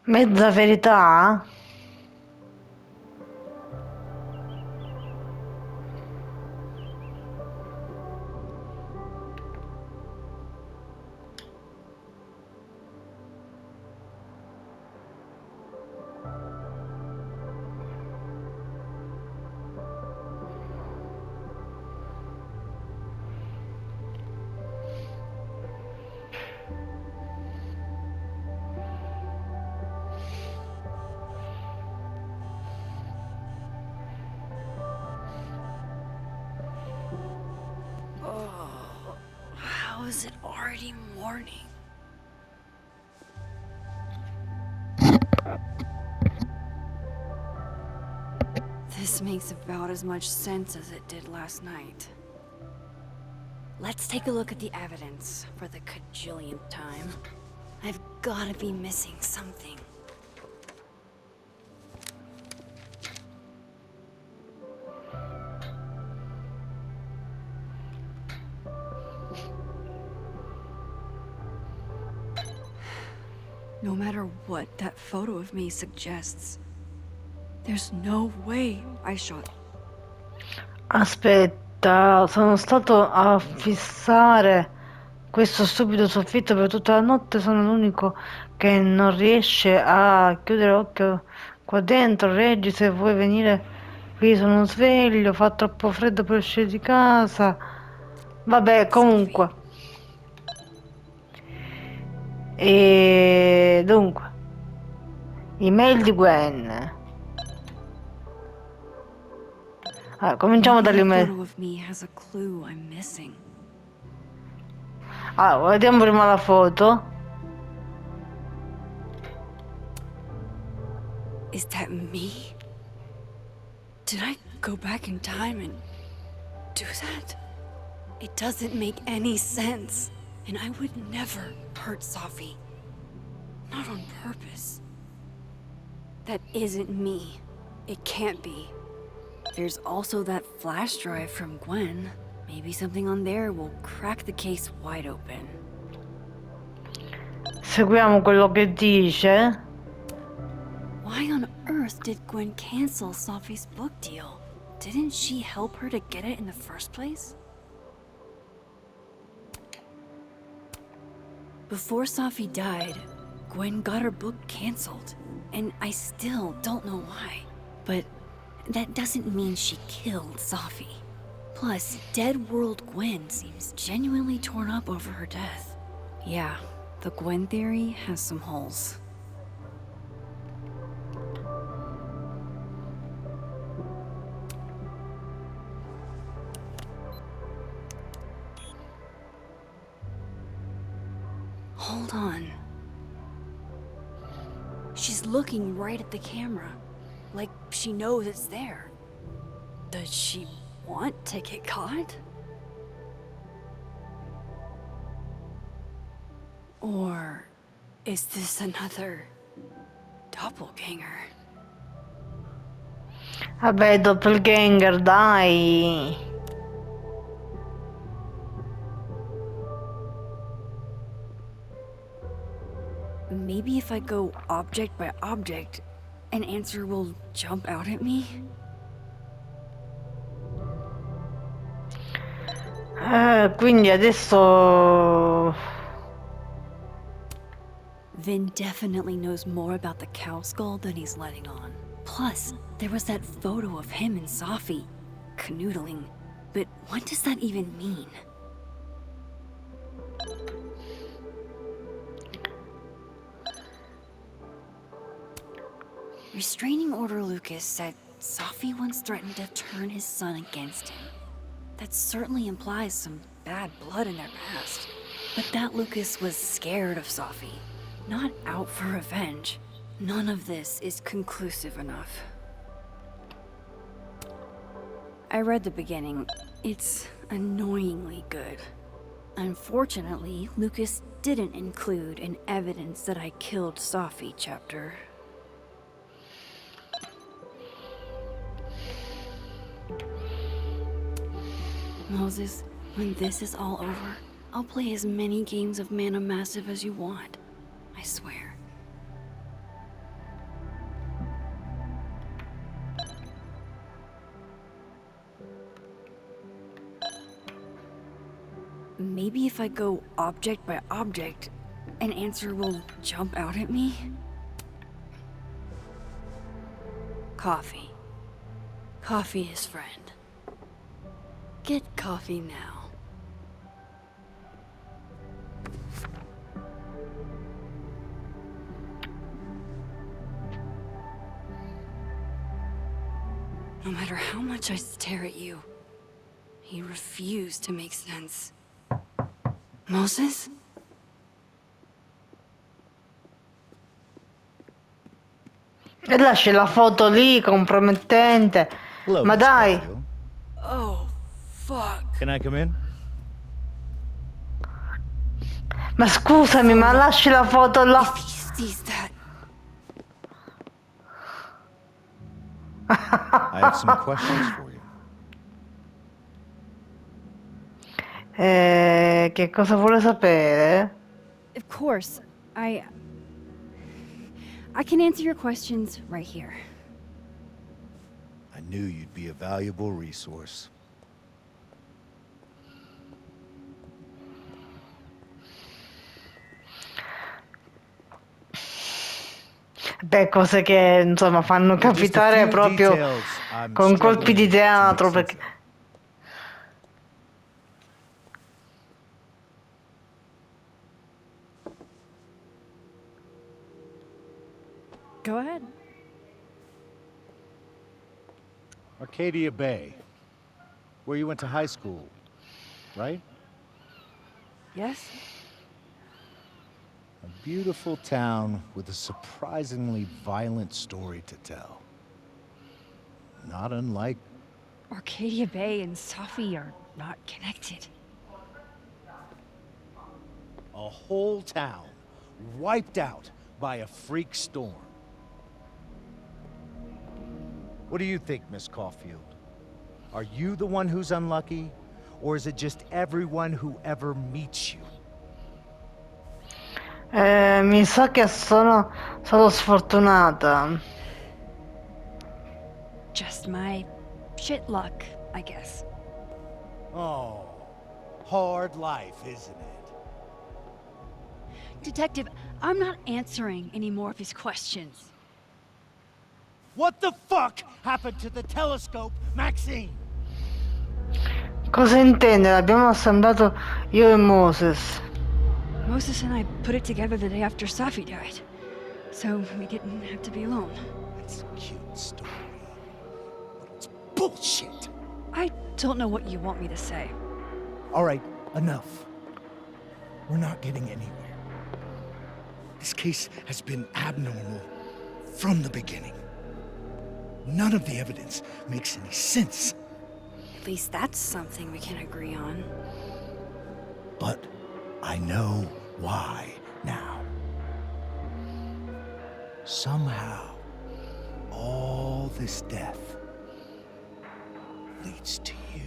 Mezza verità? Oh, how is it already morning? This makes about as much sense as it did last night. Let's take a look at the evidence for the cajillionth time. I've gotta be missing something. No matter what that photo of me suggests, there's no way I shot. Aspetta, sono stato a fissare questo stupido soffitto per tutta la notte, sono l'unico che non riesce a chiudere occhio qua dentro. Reggi, se vuoi venire qui sono sveglio, fa troppo freddo per uscire di casa. Vabbè, Sophie. comunque. E dunque, email di Gwen. Allora, cominciamo Maybe that dall'email. photo of me has a clue I'm missing. Allora, vediamo prima la foto. Is that me? Did I go back in time and do that? It doesn't make any sense. And I would never hurt Safi. Not on purpose. That isn't me. It can't be. There's also that flash drive from Gwen. Maybe something on there will crack the case wide open. Seguiamo quello che dice. Why on earth did Gwen cancel Safi's book deal? Didn't she help her to get it in the first place? Before Safi died, Gwen got her book canceled, and I still don't know why. But that doesn't mean she killed Safi. Plus, Dead World Gwen seems genuinely torn up over her death. Yeah, the Gwen theory has some holes. Hold on. She's looking right at the camera, like she knows it's there. Does she want to get caught? Or is this another doppelganger? Vabbè, doppelganger, dai. Maybe if I go object by object, an answer will jump out at me? Quindi adesso. Vin definitely knows more about the cow skull than he's letting on. Plus, there was that photo of him and Safi canoodling. But what does that even mean? Restraining Order Lucas said Safi once threatened to turn his son against him. That certainly implies some bad blood in their past. But that Lucas was scared of Safi, not out for revenge. None of this is conclusive enough. I read the beginning. It's annoyingly good. Unfortunately, Lucas didn't include an evidence that I killed Safi chapter. Moses, when this is all over, I'll play as many games of Mana Massive as you want. I swear. maybe if I go object by object, an answer will jump out at me? Coffee. Coffee is friend. Get coffee now. No matter how much I stare at you, you refuse to make sense. Moses? E lasci la foto lì, compromettente. Hello, Ma Miss dai, Caulfield. Oh, fuck. Can I come in? ma scusami, ma lasci la foto là. If he sees that, I have some questions for you. Che cosa vuole sapere? of course, I can answer your questions right here. I knew you'd be a valuable resource. Beh, cose che insomma fanno There are just a capitare few proprio details I'm con colpi di struggling to make teatro sense perché of. Go ahead. Arcadia Bay, where you went to high school, right? Yes? A beautiful town with a surprisingly violent story to tell. Not unlike Arcadia Bay and Safi are not connected. a whole town wiped out by a freak storm. What do you think, Miss Caulfield? Are you the one who's unlucky, or is it just everyone who ever meets you? mi sa che sono sfortunata. Just my shit luck, I guess. Oh, hard life, isn't it? Detective, I'm not answering any more of his questions. What the fuck happened to the telescope, Maxine? Cosa intende? L'abbiamo assemblato io e Moses. Moses and I put it together the day after Safi died, so we didn't have to be alone. It's a cute story, but it's bullshit. I don't know what you want me to say. All right, enough. We're not getting anywhere. This case has been abnormal from the beginning. None of the evidence makes any sense. At least that's something we can agree on. But I know why now. Somehow, all this death leads to you.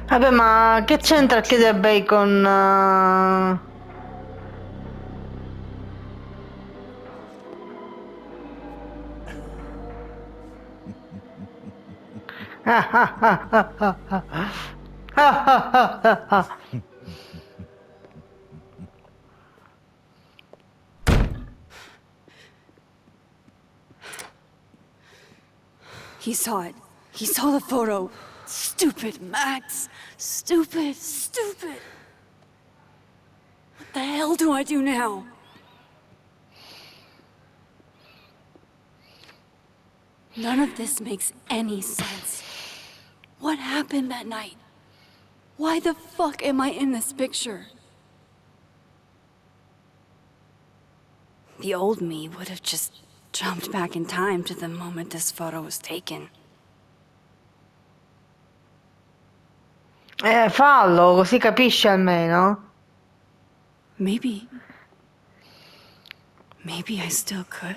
Vabbè, ma che c'entra Arcadia Bay con... He saw it. He saw the photo. Stupid, Max. Stupid, stupid. What the hell do I do now? None of this makes any sense. What happened that night? Why the fuck am I in this picture? The old me would have just jumped back in time to the moment this photo was taken. Fallo, così capisci almeno. Maybe I still could.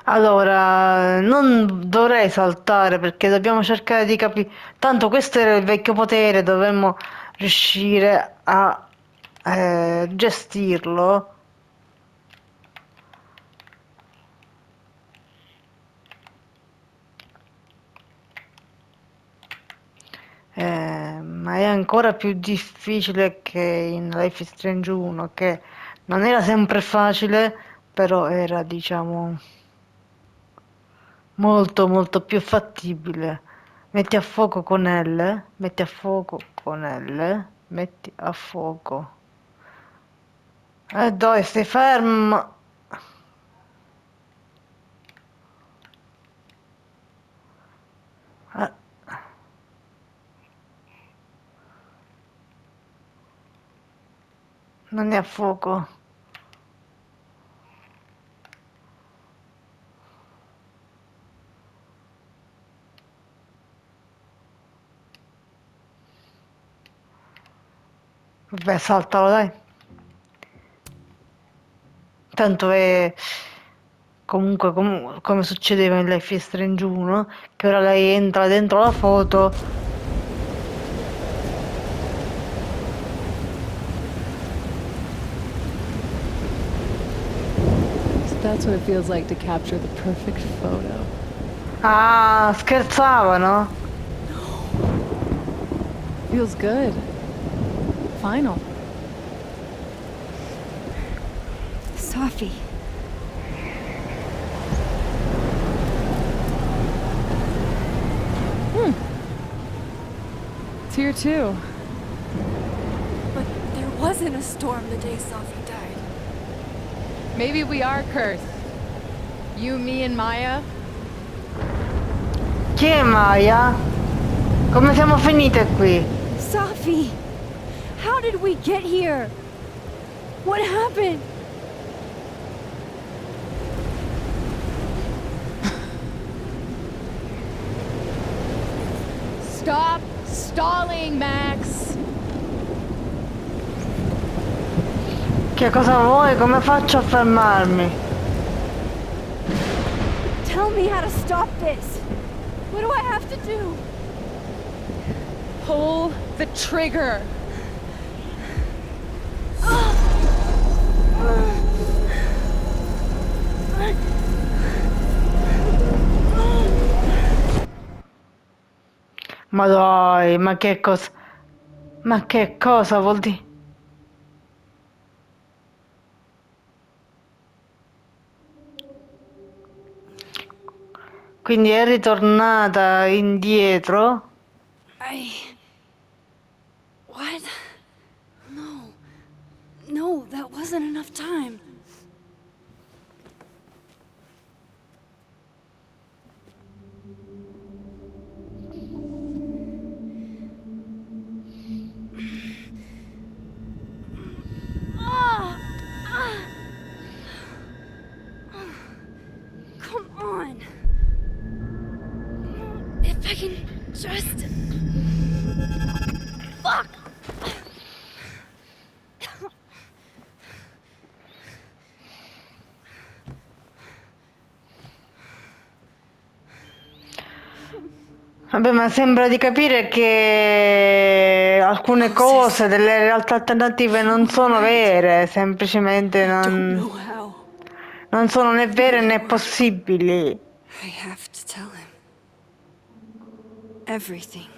Allora, non dovrei saltare perché dobbiamo cercare di capire. Tanto questo era il vecchio potere, dovremmo riuscire a gestirlo. Ma è ancora più difficile che in Life is Strange 1, che non era sempre facile, però era, diciamo, molto molto più fattibile. Metti a fuoco con L, metti a fuoco con L, metti a fuoco. Dai, stai fermo. Eh, non è a fuoco. Vabbè, saltalo, dai. Tanto è comunque come succedeva in Life is Strange 1, che ora lei entra dentro la foto. So that's what it feels like to capture the perfect photo. Ah, scherzavano? Feels good. Final. Sophie. It's here too. But there wasn't a storm the day Sophie died. Maybe we are cursed. You, me, and Maya. Chi è Maya? Come siamo finite qui? Sophie! How did we get here? What happened? Stop stalling, Max. Che cosa vuoi? Come faccio a fermarmi? Tell me how to stop this. What do I have to do? Pull the trigger. Ma dai, ma che cosa? Ma che cosa vuol dire? Quindi è ritornata indietro? What? No. No, that wasn't enough time. Come on. If I can just... Fuck! Vabbè, ma sembra di capire che alcune cose delle realtà alternative non sono vere, semplicemente Don't know how. non sono né vere né possibili. I have to tell him. Everything.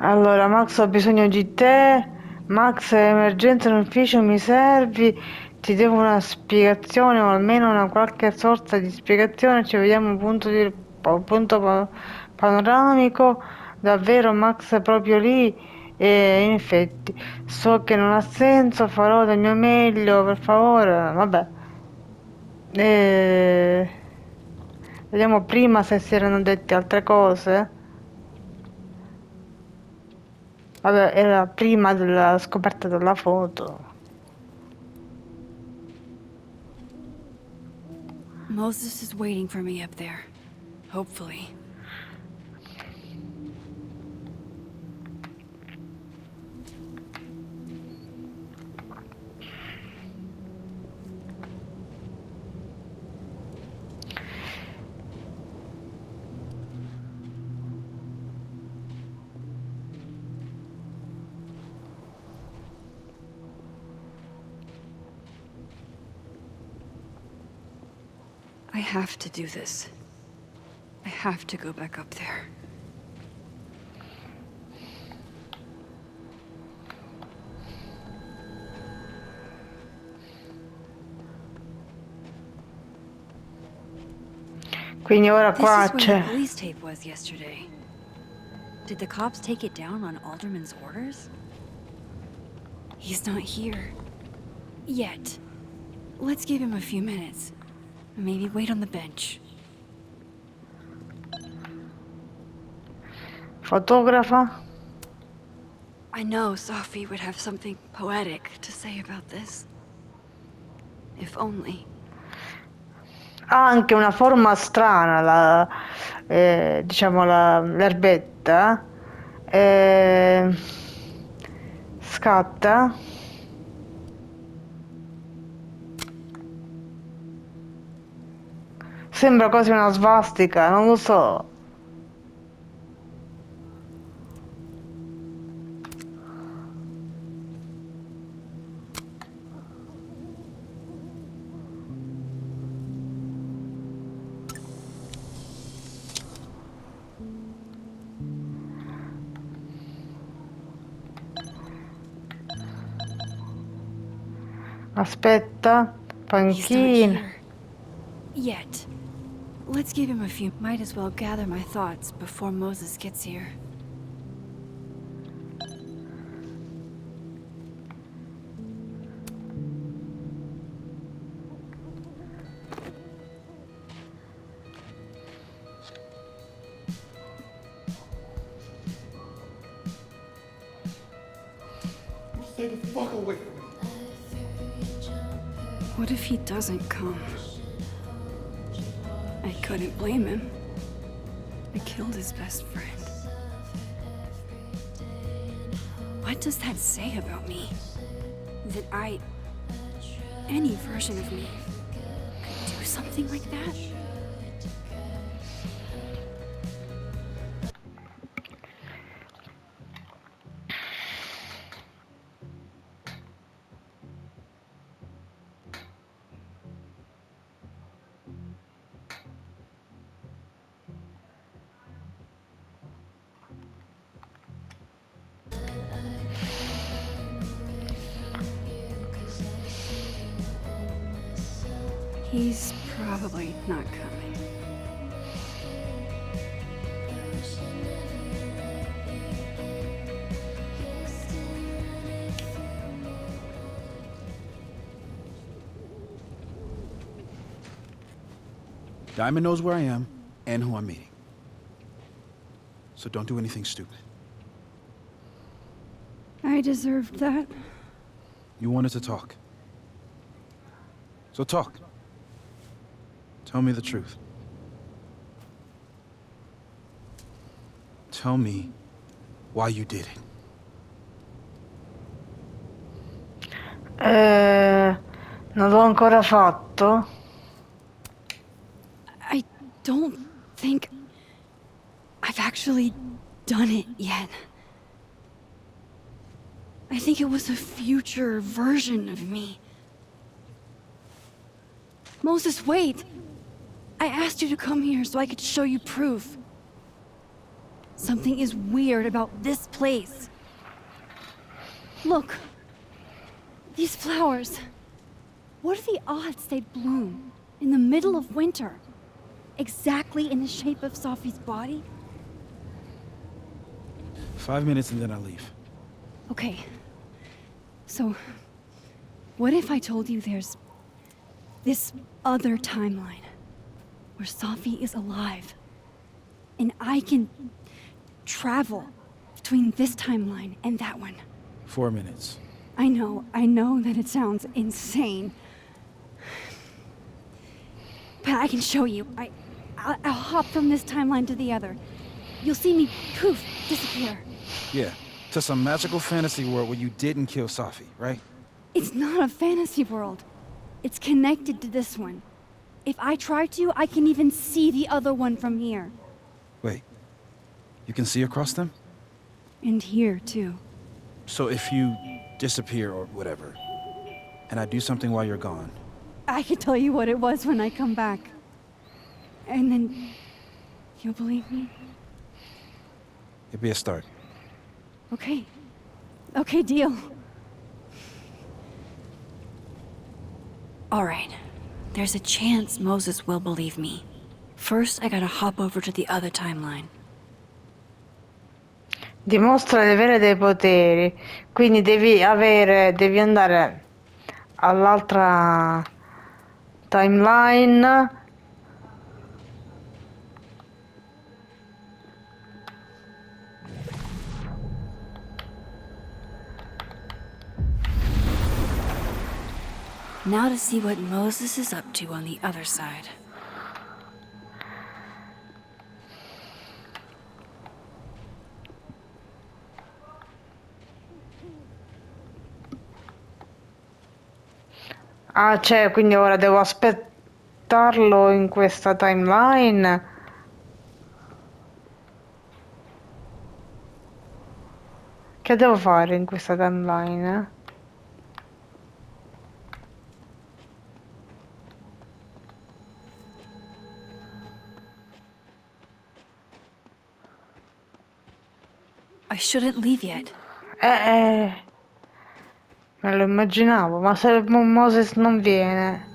Allora, Max, ho bisogno di te. Max, è emergenza in ufficio, mi servi? Ti devo una spiegazione o almeno una qualche sorta di spiegazione. Ci vediamo panoramico. Davvero, Max, è proprio lì? E in effetti, so che non ha senso, farò del mio meglio, per favore. Vabbè. Vediamo prima se si erano dette altre cose. Vabbè, era prima della scoperta della foto. Moses is waiting for me up there. Hopefully. I have to do this. I have to go back up there. Quindi ora This qua is where the c'è. police tape was yesterday. Did the cops take it down on Alderman's orders? He's not here. Yet. Let's give him a few minutes. Maybe wait on the bench. Fotografa. I know Sophie would have something poetic to say about this. If only. Ha anche una forma strana, diciamo l'erbetta. Scatta. Sembra quasi una svastica, non lo so. Aspetta, He's not panchina. here. Yet. Let's give him a few. Might as well gather my thoughts before Moses gets here. Stay the fuck away from me. What if he doesn't come? I couldn't blame him. I killed his best friend. What does that say about me? That any version of me, could do something like that? He's probably not coming. Diamond knows where I am and who I'm meeting. So don't do anything stupid. I deserved that. You wanted to talk. So talk. Tell me the truth. Tell me why you did it. Non l'ho ancora fatto. I don't think I've actually done it yet. I think it was a future version of me. Moses, wait! I asked you to come here so I could show you proof. Something is weird about this place. Look. These flowers. What are the odds they'd bloom in the middle of winter? Exactly in the shape of Sophie's body? 5 minutes and then I'll leave. Okay. So, what if I told you there's this other timeline where Sophie is alive and I can travel between this timeline and that one. 4 minutes. I know that it sounds insane. But I can show you. I'll hop from this timeline to the other. You'll see me, poof, disappear. Yeah, to some magical fantasy world where you didn't kill Safi, right? It's not a fantasy world. It's connected to this one. If I try to, I can even see the other one from here. Wait, you can see across them? And here, too. So if you disappear or whatever, and I do something while you're gone, I can tell you what it was when I come back. And then you'll believe me? it'd be a start. Okay. Okay, deal. All right. There's a chance Moses will believe me. First, I gotta hop over to the other timeline. Dimostra di avere dei poteri, quindi devi andare all'altra timeline. Now to see what Moses is up to on the other side. Ah, cioè, quindi ora devo aspettarlo in questa timeline. Che devo fare in questa timeline? I shouldn't leave yet. Me lo immaginavo, ma se Moses non viene.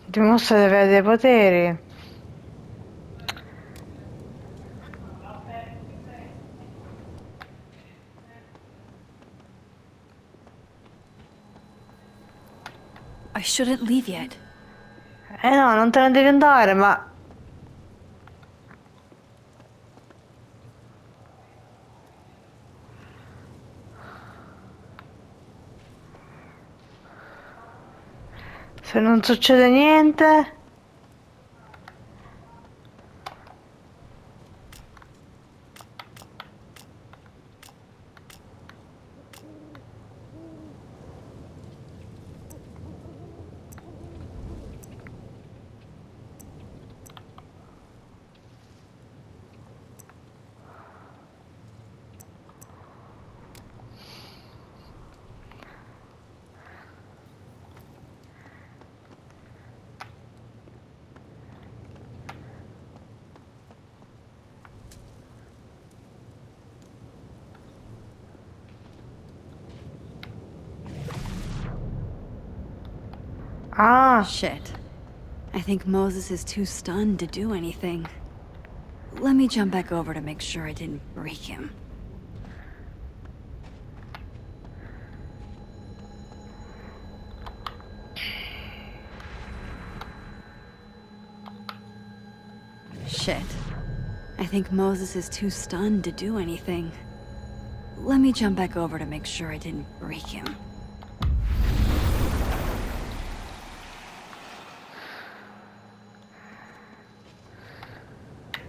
Dimostra di avere dei poteri. I shouldn't leave yet. No, non te ne devi andare, ma... Se non succede niente... Ah, Shit. I think Moses is too stunned to do anything. Let me jump back over to make sure I didn't break him. Shit. I think Moses is too stunned to do anything. Let me jump back over to make sure I didn't break him.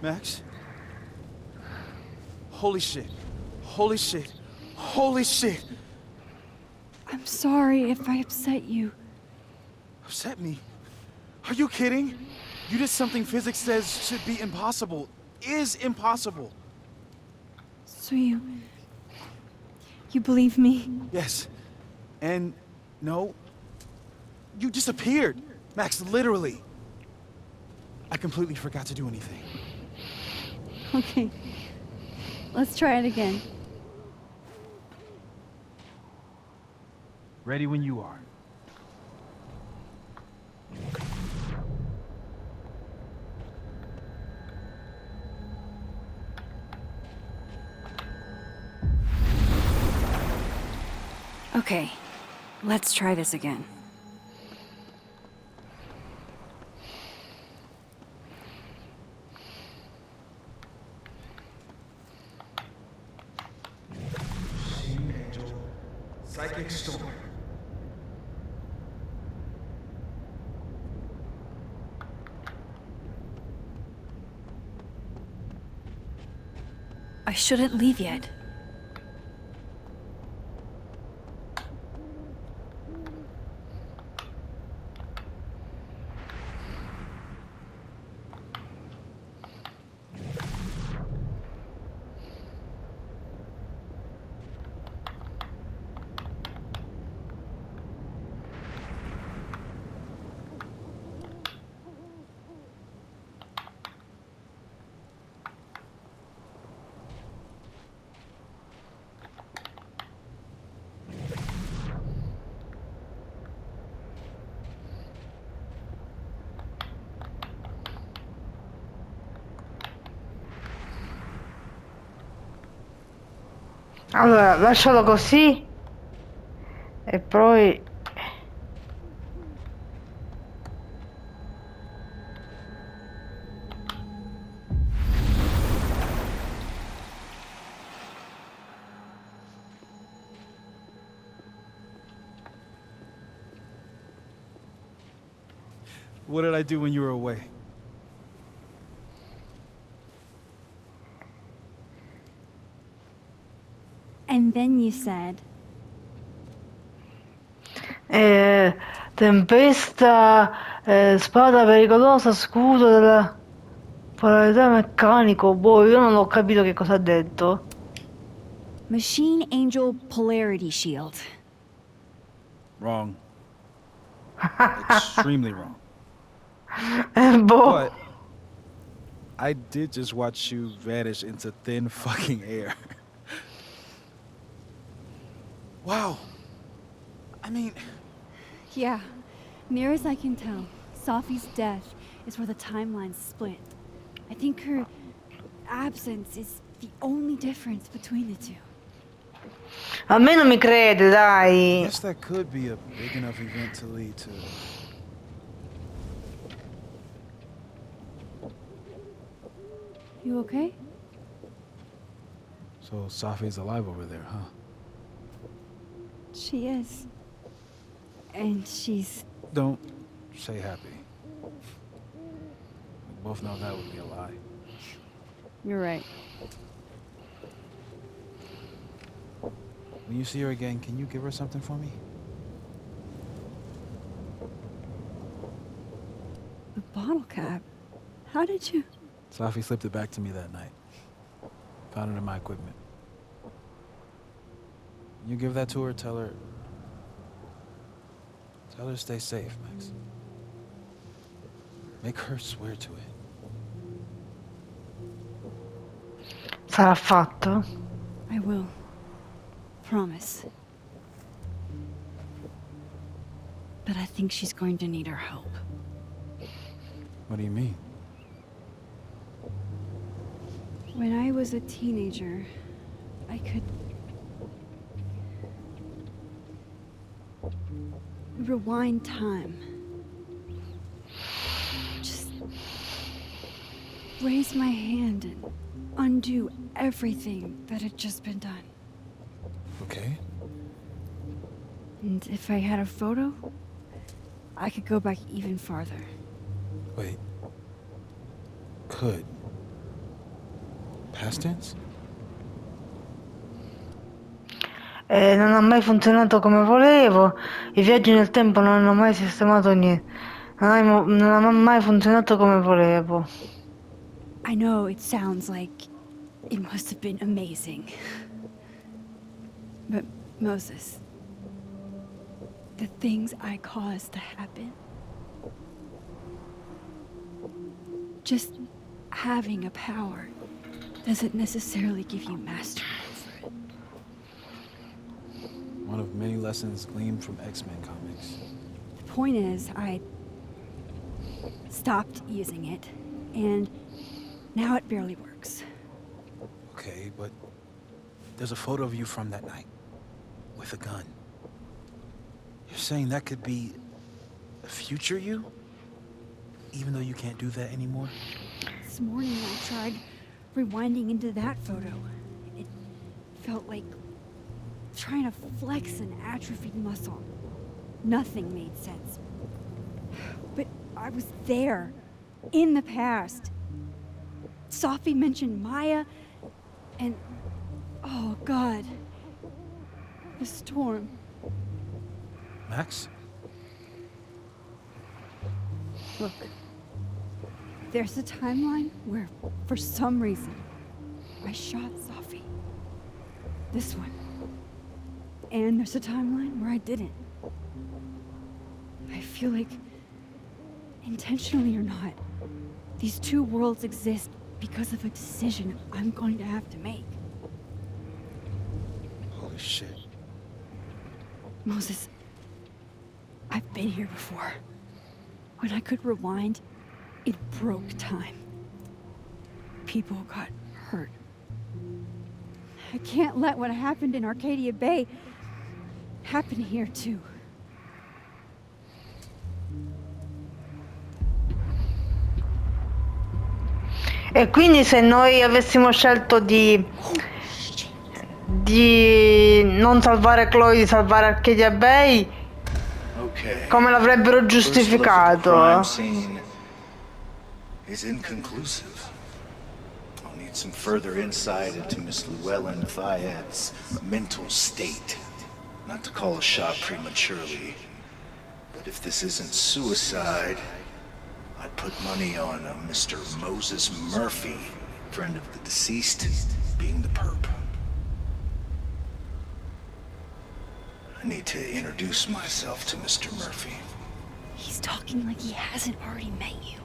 Max? Holy shit. Holy shit. Holy shit. I'm sorry if I upset you. Upset me? Are you kidding? You did something physics says should be impossible. Is impossible. So you believe me? Yes. And no. You disappeared. Max, literally. I completely forgot to do anything. Okay. Let's try it again. Ready when you are. Okay, let's try this again. Angel, Psychic Storm. I shouldn't leave yet. Allora, lascialo così e poi... What did I do when you were away? And then you said, tempesta, spada pericolosa, scudo della polarità meccanico. Boh, io non ho capito che cosa ha detto. Machine Angel Polarity Shield. Wrong. Extremely wrong. Boh. But I did just watch you vanish into thin fucking air. Wow. I mean, Yeah, near as I can tell, Sophie's death is where the timelines split. I think her absence is the only difference between the two. A me non mi crede, I dai. guess that could be a big enough event to lead to. You okay? So Safi's alive over there, huh? She is. And she's... Don't say happy. We both know that would be a lie. You're right. When you see her again, can you give her something for me? The bottle cap? How did you... Safi slipped it back to me that night. Found it in my equipment. You give that to her, tell her to stay safe, Max. Make her swear to it. Sarà fatto. I will. Promise. But I think she's going to need our help. What do you mean? When I was a teenager, I could... rewind time. Just raise my hand and undo everything that had just been done. Okay. And if I had a photo, I could go back even farther. Wait. Could. Past tense? Non ha mai funzionato come volevo. I viaggi nel tempo non hanno mai sistemato niente. Non ha mai funzionato come volevo. I know it sounds like it must have been amazing. But Moses, the things I caused to happen, just having a power doesn't necessarily give you mastery over it. One of many lessons gleaned from X-Men comics. The point is, I stopped using it, and now it barely works. Okay, but there's a photo of you from that night. With a gun. You're saying that could be a future you? Even though you can't do that anymore? This morning I tried rewinding into that photo. It felt like trying to flex an atrophied muscle. Nothing made sense. But I was there, in the past. Sophie mentioned Maya, and oh God, the storm. Max? Look, there's a timeline where, for some reason, I shot Sophie. This one. And there's a timeline where I didn't. I feel like, intentionally or not, these two worlds exist because of a decision I'm going to have to make. Holy shit. Moses, I've been here before. When I could rewind, it broke time. People got hurt. I can't let what happened in Arcadia Bay happen here too. E quindi se noi avessimo scelto di non salvare Chloe, di salvare Arcadia Bay, Okay. come l'avrebbero First look at the giustificato? crime scene is inconclusive. I'll need some further insight into Miss Llewellyn Fayette's mental state. Not to call a shot prematurely, but if this isn't suicide, I'd put money on a Mr. Moses Murphy, friend of the deceased, being the perp. I need to introduce myself to Mr. Murphy. He's talking like he hasn't already met you.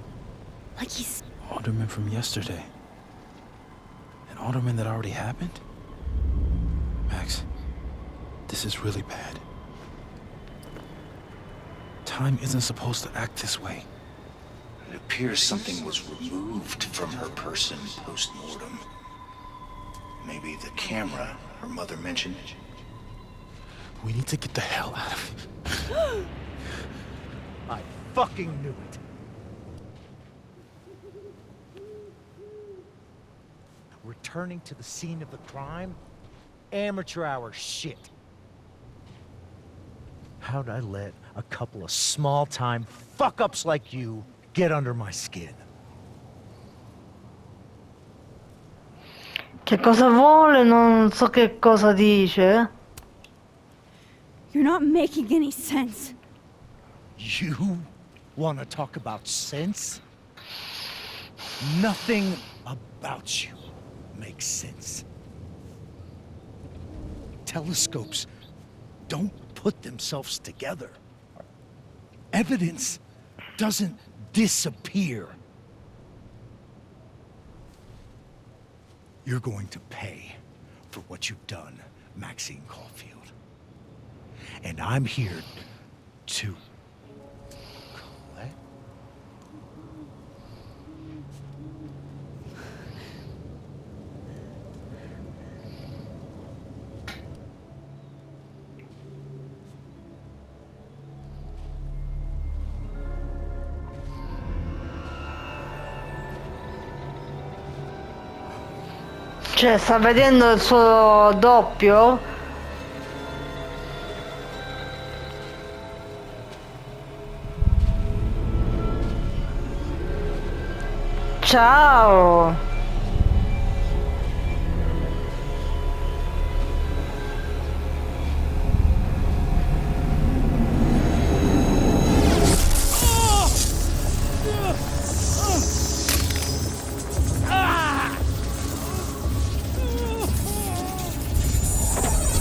Like he's... Alderman from yesterday. An alderman that already happened? Max, this is really bad. Time isn't supposed to act this way. It appears something was removed from her person post-mortem. Maybe the camera her mother mentioned. We need to get the hell out of here. I fucking knew it. Returning to the scene of the crime? Amateur hour shit. How'd I let a couple of small-time fuck-ups like you get under my skin? Che cosa vuole? Non so che cosa dice. You're not making any sense. You want to talk about sense? Nothing about you makes sense. Telescopes don't put themselves together. Evidence doesn't disappear. You're going to pay for what you've done, Maxine Caulfield. And I'm here to collect. Cioè, sta vedendo il suo doppio? Ciao!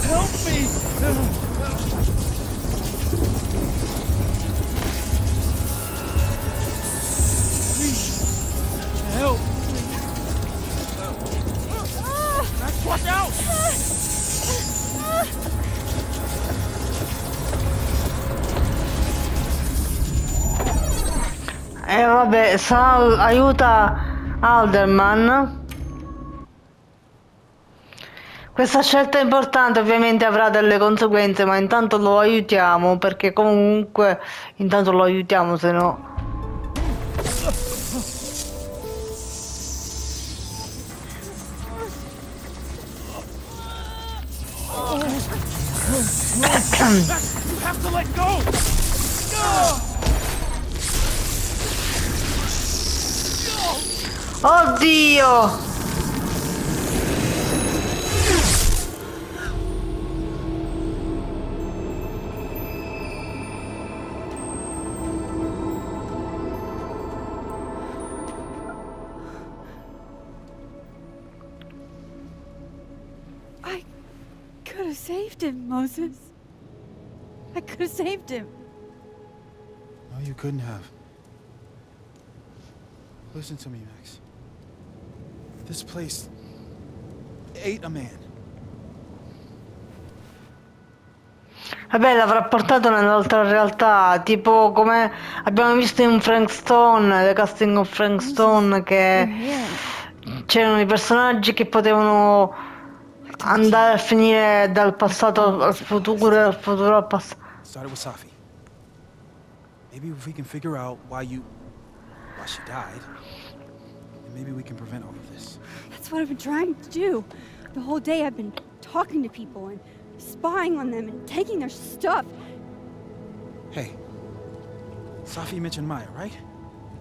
Help me! Please, help! Max, watch out! E vabbè, Sal aiuta Alderman. Questa scelta importante ovviamente avrà delle conseguenze, ma intanto lo aiutiamo, perché comunque intanto lo aiutiamo, se no... You have to let go! Oddio! I could have saved him, Moses. I could have saved him. No, you couldn't have. Listen to me, Max. This place ate a man. Vabbè, l'avrà portato nell'altra realtà, tipo come abbiamo visto in Frank Stone, The Casting of Frank Stone, che c'erano i personaggi che potevano andare a finire dal passato al futuro e dal futuro al passato. Started with Safi. Maybe if we can figure out why she died, then maybe we can prevent all of this. That's what I've been trying to do. The whole day I've been talking to people and spying on them and taking their stuff. Hey, Safi mentioned Maya, right?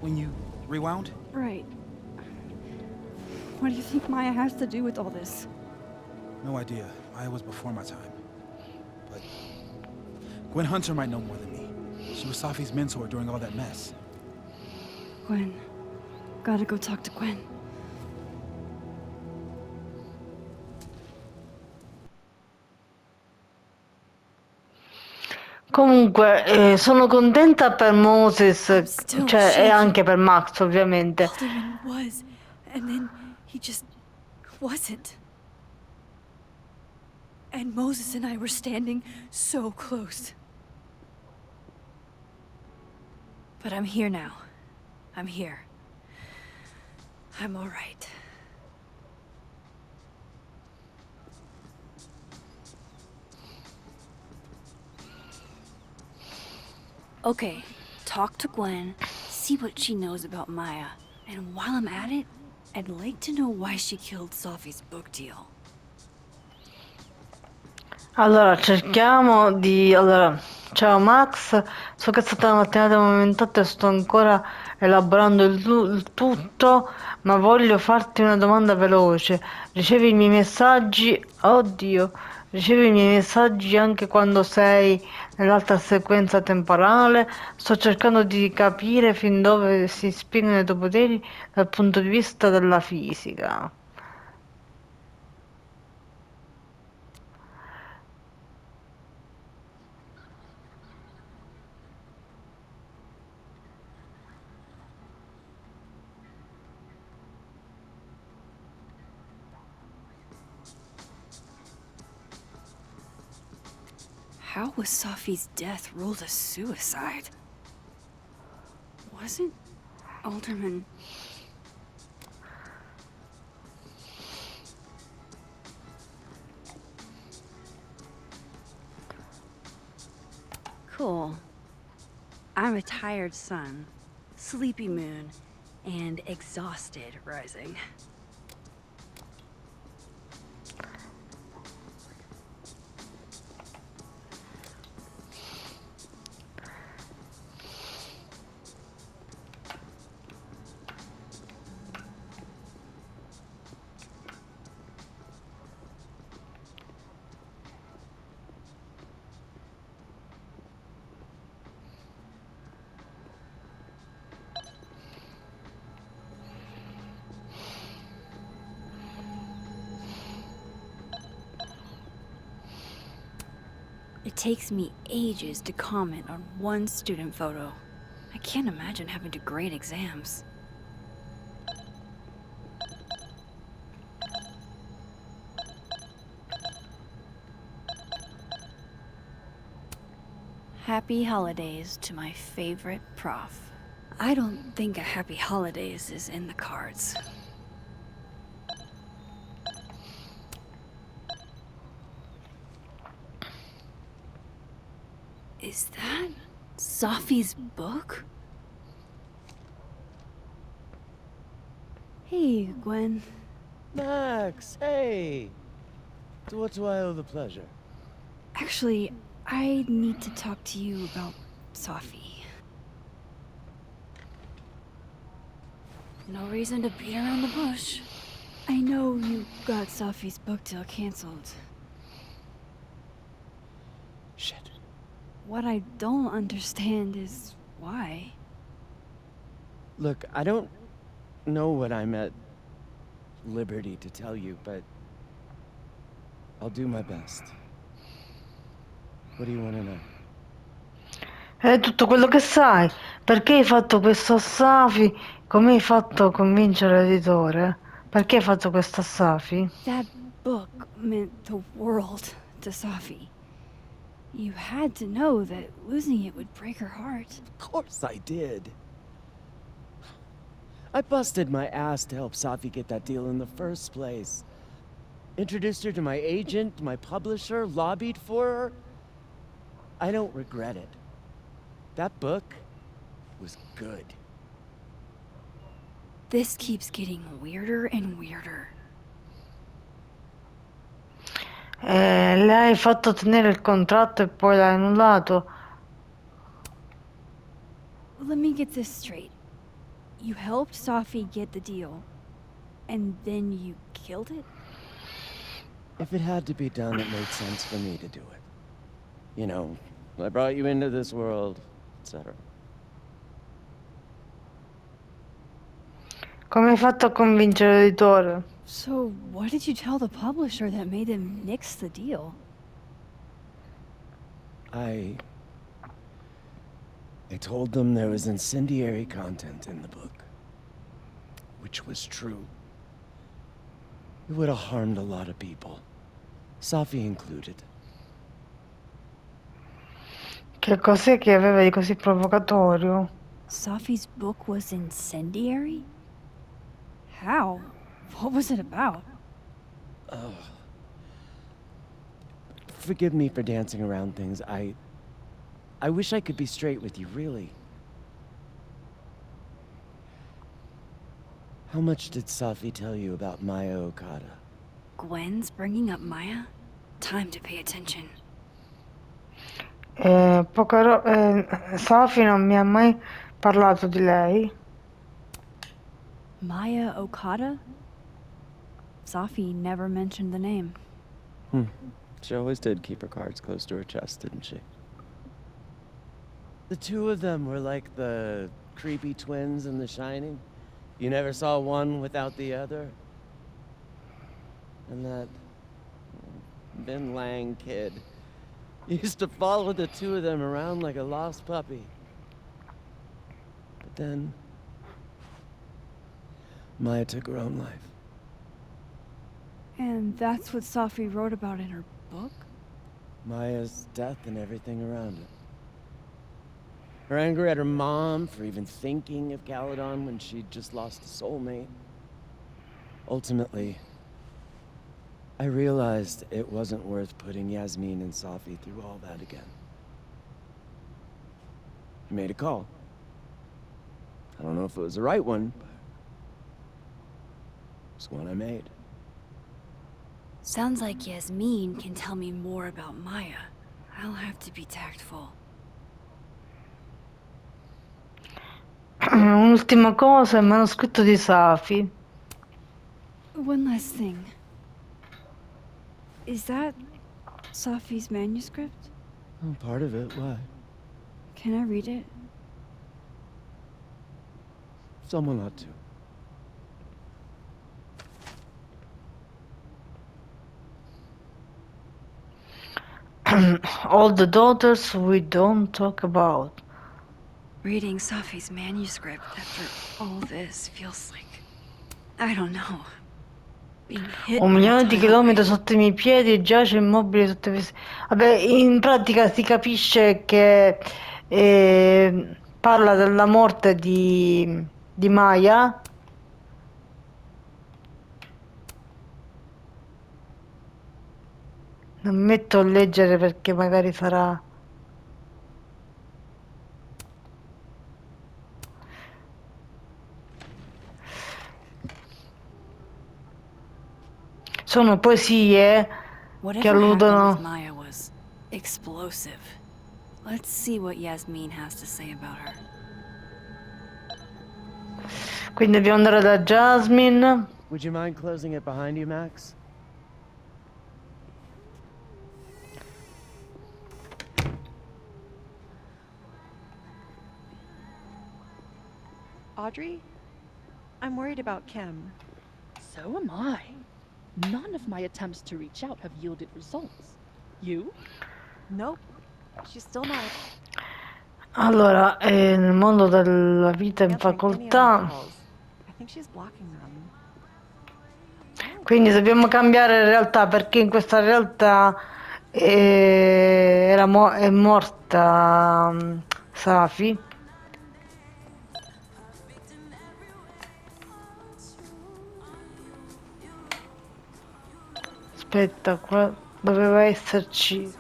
When you rewound? Right. What do you think Maya has to do with all this? No idea. Maya was before my time. But Gwen Hunter might know more than me. She was Safi's mentor during all that mess. Gwen. Gotta go talk to Gwen. Comunque, sono contenta per Moses, Still cioè, e shaking. anche per Max, ovviamente. Alderman was, and then he just wasn't. And Moses and I were standing so close. But I'm here now. I'm here. I'm all right. Okay, talk to Gwen, see what she knows about Maya. And while I'm at it, I'd like to know why she killed Sophie's book deal. Allora, cerchiamo di... Allora, ciao Max, so che è stata una mattinata movimentata e sto ancora elaborando il tutto, ma voglio farti una domanda veloce. Ricevi i miei messaggi? Oddio, ricevi i miei messaggi anche quando sei nell'altra sequenza temporale? Sto cercando di capire fin dove si spingono i tuoi poteri dal punto di vista della fisica. How was Sophie's death ruled a suicide? Wasn't Alderman... Cool. I'm a tired sun, sleepy moon, and exhausted rising. It takes me ages to comment on one student photo. I can't imagine having to grade exams. Happy holidays to my favorite prof. I don't think a happy holidays is in the cards. Is that Safi's book? Hey, Gwen. Max, hey! To what do I owe the pleasure? Actually, I need to talk to you about Safi. No reason to beat around the bush. I know you got Safi's book deal canceled. Shit. What I don't understand is why. Look, I don't know what I'm at liberty to tell you, but I'll do my best. What do you want to know? È tutto quello che sai. Perché hai fatto questo a Safi? Come hai fatto a convincere l'editore? Perché hai fatto questo a Safi? That book meant the world to Safi. You had to know that losing it would break her heart. Of course I did. I busted my ass to help Safi get that deal in the first place. Introduced her to my agent, my publisher, lobbied for her. I don't regret it. That book was good. This keeps getting weirder and weirder. Le hai fatto tenere il contratto e poi l'hai annullato. Let me get this straight. You helped Safi get the deal, and then you killed it? If it had to be done, it made sense for me to do it. You know, I brought you into this world, etc. Come hai fatto a convincere l'editore? So, what did you tell the publisher that made them nix the deal? I told them there was incendiary content in the book. Which was true. It would have harmed a lot of people. Safi included. Che cos'è che aveva di così provocatorio? Safi's book was incendiary? How? What was it about? Forgive me for dancing around things. I wish I could be straight with you, really. How much did Safi tell you about Maya Okada? Gwen's bringing up Maya? Time to pay attention. Safi non mi ha mai parlato di lei. Maya Okada? Safi never mentioned the name. She always did keep her cards close to her chest, didn't she? The two of them were like the creepy twins in The Shining. You never saw one without the other. And that Ben Lang kid used to follow the two of them around like a lost puppy. But then Maya took her own life. And that's what Safi wrote about in her book? Maya's death and everything around it. Her anger at her mom for even thinking of Caledon when she'd just lost a soulmate. Ultimately, I realized it wasn't worth putting Yasmin and Safi through all that again. I made a call. I don't know if it was the right one, but it's one I made. Sounds like Yasmin can tell me more about Maya. I'll have to be tactful. Un'ultima cosa, il manoscritto di Safi. One last thing. Is that Safi's manuscript? Oh, part of it, why? Can I read it? Someone ought to. All the daughters we don't talk about. Reading Safi's manuscript after all this feels like... I don't know. Being hit Un by a milione di tidal chilometri wave. sotto i miei piedi e giace immobile sotto i miei... Vabbè, in pratica si capisce che parla della morte di Maya. Non mi metto a leggere perché magari sarà... sono poesie che Whatever happened with alludono. Maya was explosive. Let's see what Yasmin has to say about her. Quindi dobbiamo andare da Jasmine. Would you mind closing it behind you, Max? Audrey? I'm worried about Kim. So am I. None of my attempts to reach out have yielded results. You? Nope. She's still not Allora, nel mondo della vita in answering any of my facoltà, calls. I think she's blocking them. quindi dobbiamo cambiare realtà perché in questa realtà è morta Safi. Aspetta, qua doveva esserci.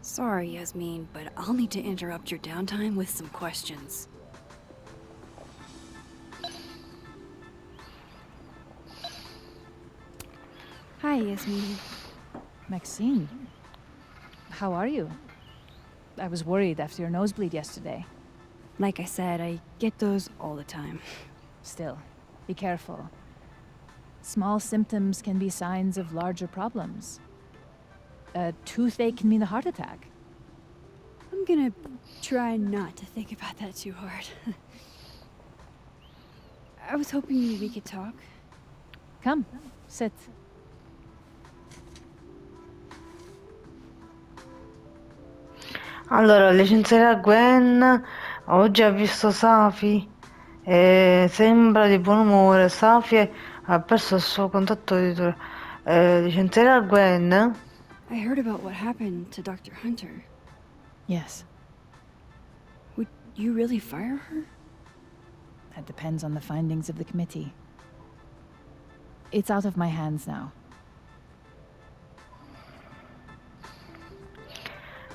Sorry, Yasmin, but I'll need to interrupt your downtime with some questions. Hi, Yasmin. Maxine, how are you? I was worried after your nosebleed yesterday. Like I said, I get those all the time. Still, be careful. Small symptoms can be signs of larger problems. A toothache can mean a heart attack. I'm gonna try not to think about that too hard. I was hoping we could talk. Come, sit. Allora, licenzierà Gwen. Oggi ha visto Safi. Sembra di buon umore. Safi ha perso il suo contatto editore. Licenzierà Gwen. I heard about what happened to Dr. Hunter. Yes, Would you really fire her? that depends on the findings of the committee. It's out of my hands now.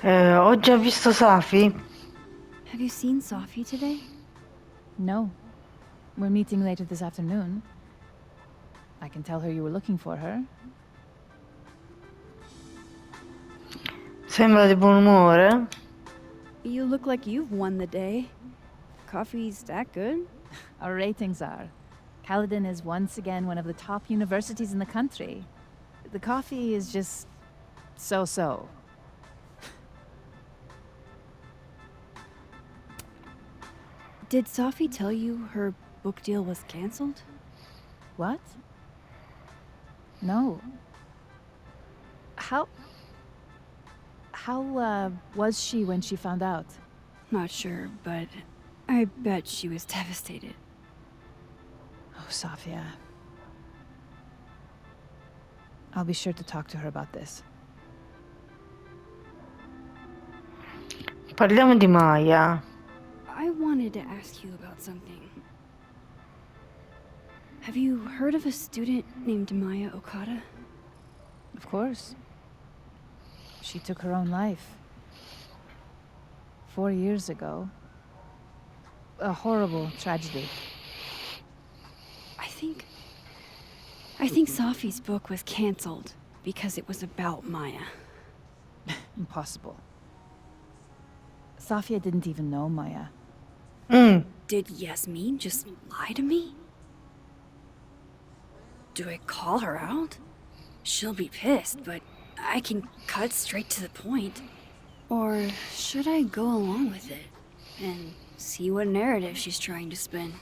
Oggi ha visto Safi. Have you seen Safi today? No. We're meeting later this afternoon. I can tell her you were looking for her. Sembra di buon umore. You look like you've won the day. Coffee's that good? Our ratings are. Caledon is once again one of the top universities in the country. The coffee is just so-so. Did Safi tell you her book deal was canceled? What? No. How was she when she found out? Not sure, but I bet she was devastated. Oh, Safia. I'll be sure to talk to her about this. Parliamo di Maya. I wanted to ask you about something. Have you heard of a student named Maya Okada? Of course. She took her own life. 4 years ago. A horrible tragedy. I think Safi's book was canceled because it was about Maya. Impossible. Safia didn't even know Maya. Did Yasmin just lie to me? Do I call her out? She'll be pissed, but I can cut straight to the point. Or should I go along with it and see what narrative she's trying to spin?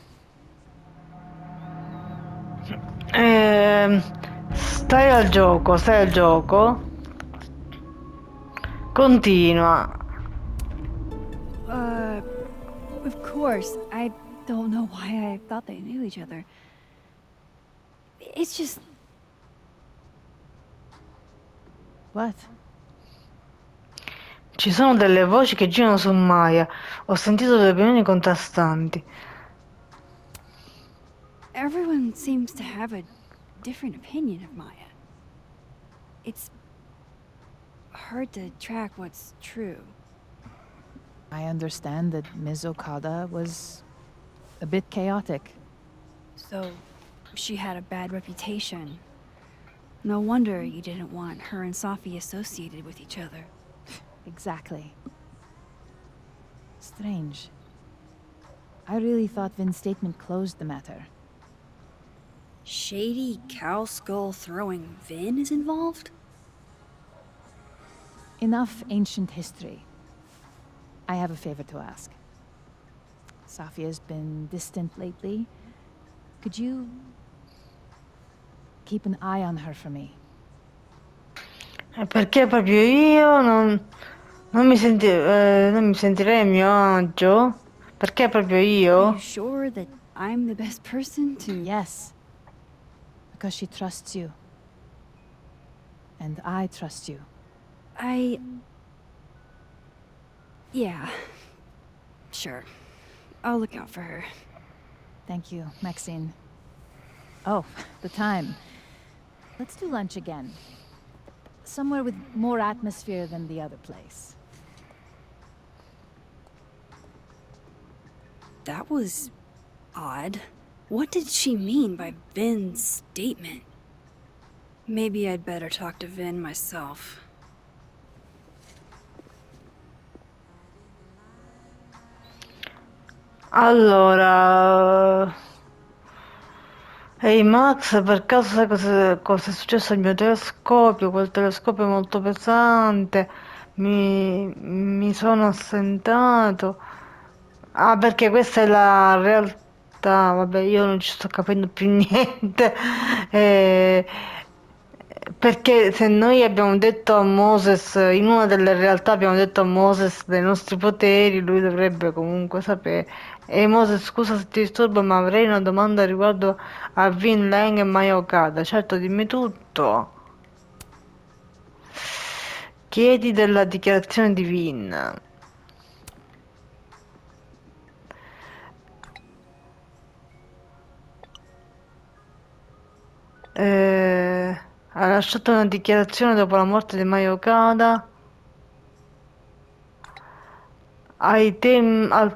Stai al gioco, stai al gioco. Continua. Of course. I don't know why I thought they knew each other. It's just... What? Ci sono delle voci che girano su Maya. Ho sentito delle opinioni contrastanti. Everyone seems to have a different opinion of Maya. It's hard to track what's true. I understand that Ms. Okada was a bit chaotic. So, she had a bad reputation. No wonder you didn't want her and Safi associated with each other. Exactly. Strange. I really thought Vin's statement closed the matter. Shady cow skull throwing Vin is involved? Enough ancient history. I have a favor to ask. Safia's been distant lately. Could you keep an eye on her for me? Perché proprio io non mi sentirei a mio agio? Perché proprio Are io? you sure that I'm the best person to... Yes. Because she trusts you. And I trust you. Yeah. Sure. I'll look out for her. Thank you, Maxine. Oh, the time. Let's do lunch again. Somewhere with more atmosphere than the other place. That was odd. What did she mean by Vin's statement? Maybe I'd better talk to Vin myself. Allora... Ehi Max, per caso sai cosa è successo al mio telescopio? Quel telescopio è molto pesante. Mi sono assentato. Ah, perché questa è la realtà. Vabbè, io non ci sto capendo più niente. Eh, perché se noi abbiamo detto a Moses, in una delle realtà abbiamo detto a Moses dei nostri poteri, lui dovrebbe comunque sapere. E Moses, scusa se ti disturbo, ma avrei una domanda riguardo a Vin Lang e Maya Okada. Certo, dimmi tutto. Chiedi della dichiarazione di Vin. Ha lasciato una dichiarazione dopo la morte di Maya Okada. Al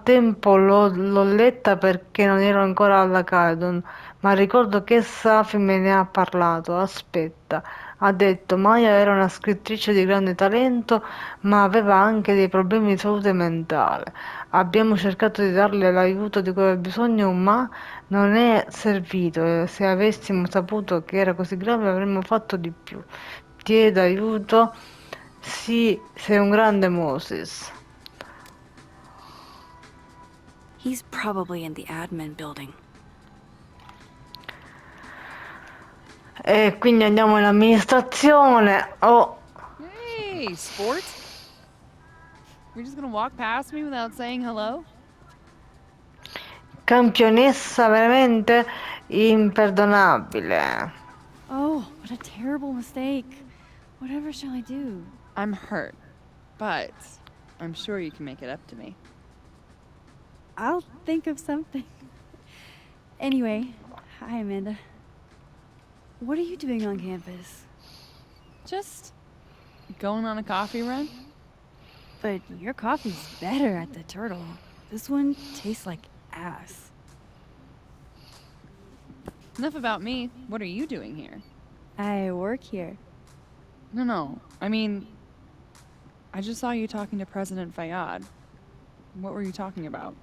tempo l'ho letta perché non ero ancora alla Caledon, ma ricordo che Safi me ne ha parlato. Aspetta, ha detto Maya era una scrittrice di grande talento, ma aveva anche dei problemi di salute mentale. Abbiamo cercato di darle l'aiuto di cui aveva bisogno, ma non è servito e se avessimo saputo che era così grave avremmo fatto di più. Chiedo aiuto. Sì, sei un grande Moses. He's probably in the admin building. E quindi andiamo in amministrazione. Oh, Hey, sport. You're just gonna walk past me without saying hello? campionessa veramente imperdonabile. Oh, what a terrible mistake. Whatever shall I do? I'm hurt, but I'm sure you can make it up to me. I'll think of something. Anyway, hi Amanda. What are you doing on campus? Just going on a coffee run? But your coffee's better at the Turtle. This one tastes like ass. Enough about me. What are you doing here? I work here. No. I mean, I just saw you talking to President Fayyad. What were you talking about?